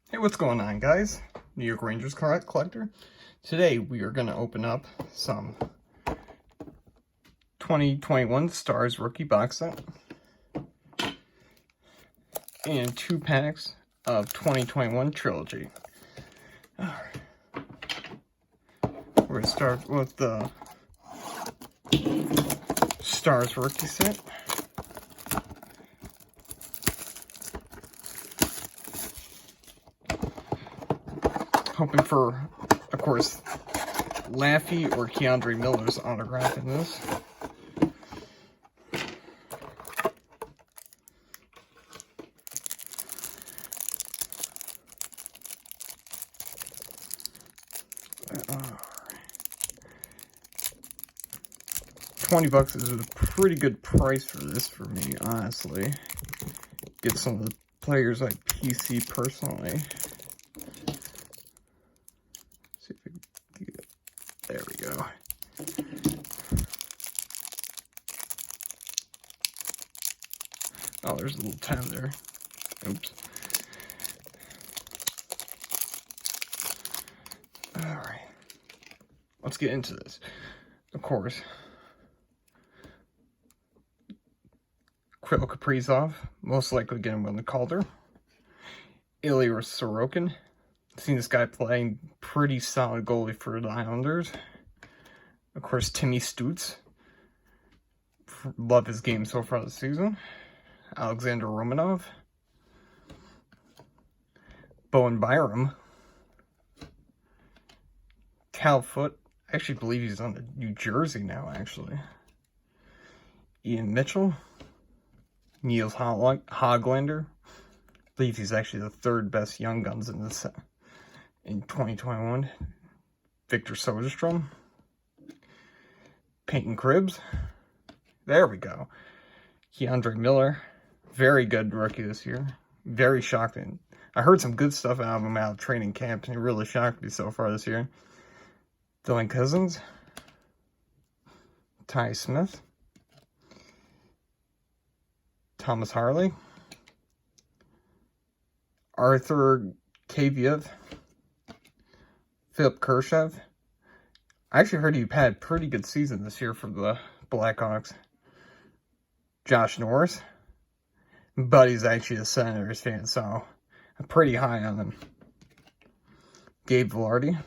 Hey, what's going on, guys? New York Rangers collector. Today we are going to open up some 2021 Stars rookie box set and 2 packs of 2021 Trilogy. Alright. We're going to start with the Stars rookie set. Hoping for, of course, Laffy or K'Andre Miller's autograph in this. $20 is a pretty good price for this for me, honestly. Get some of the players I PC personally. See if we can get it. There we go. Oh, there's a little tab there. Oops. Alright. Let's get into this. Of course. Kirill Kaprizov, most likely going to win the Calder. Ilya Sorokin. Seen this guy playing pretty solid goalie for the Islanders. Of course, Timmy Stutz. Love his game so far this season. Alexander Romanov. Bowen Byram. Cal Foote. I actually believe he's on the New Jersey now, actually. Ian Mitchell. Niels Hoglander. I believe he's actually the third best young guns in this in 2021. Victor Soderstrom. Peyton Cribbs. There we go. K'Andre Miller. Very good rookie this year. Very shocking. I heard some good stuff out of him out of training camp, and he really shocked me so far this year. Dylan Cousins. Ty Smith. Thomas Harley. Arthur Kaviev. Philip Kershev. I actually heard he had a pretty good season this year for the Blackhawks. Josh Norris. Buddy's actually a Senators fan, so I'm pretty high on him. Gabe Velarde.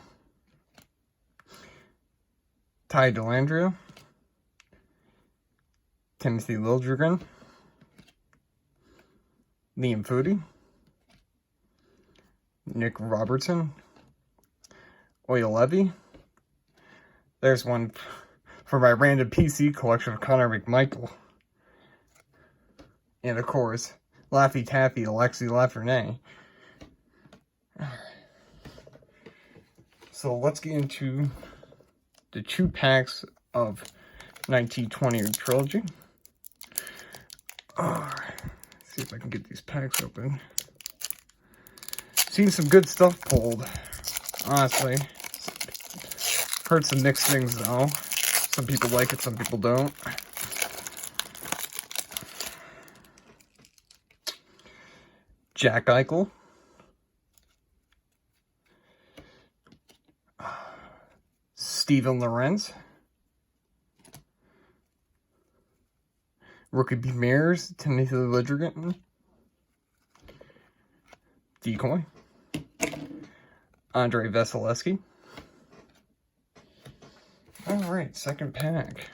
Ty Dellandrea. Timothy Liljegren. Liam Foudy. Nick Robertson. Oil Levy. There's one for my random PC collection of Connor McMichael. And of course, Laffy Taffy Alexi Lafreniere. So let's get into the 2 packs of 1920 Trilogy. Alright, see if I can get these packs open. Seen some good stuff pulled, honestly. Heard some mixed things though. Some people like it, some people don't. Jack Eichel. Steven Lorenz. Rookie Beamers, Timothy Liljegren. Decoy. Andrei Vasilevsky. Alright, second pack.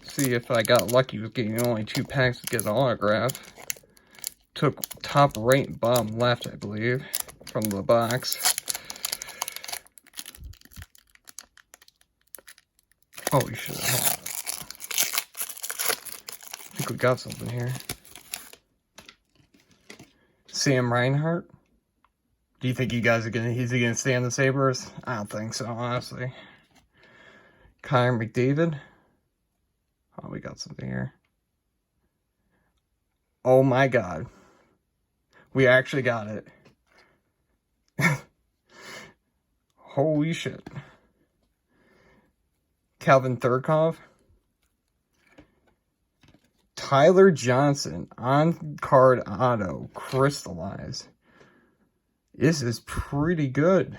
See if I got lucky with getting only 2 packs to get an autograph. Took top right, bottom left, I believe, from the box. Holy shit. I think we got something here. Sam Reinhart. Do you think you guys are he's gonna stay on the Sabres? I don't think so, honestly. Connor McDavid. Oh, we got something here. Oh my god. We actually got it. Holy shit. Calvin Thurkov. Tyler Johnson, on-card auto, crystallized. This is pretty good.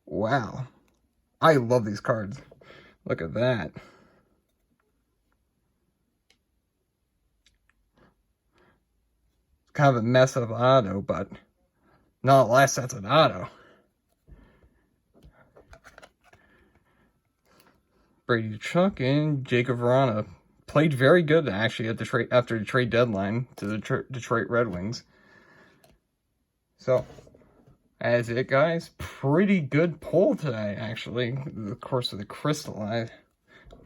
Wow. I love these cards. Look at that. Kind of a mess of auto, but nonetheless, that's an auto. Brady Chuck and Jacob Verana played very good, actually, at the after the trade deadline to the Detroit Red Wings. So, that's it, guys. Pretty good pull today, actually. Of course, with the crystallized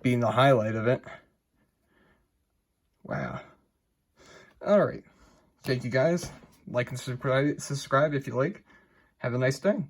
being the highlight of it. Wow. All right. Thank you, guys. Like and subscribe if you like. Have a nice day.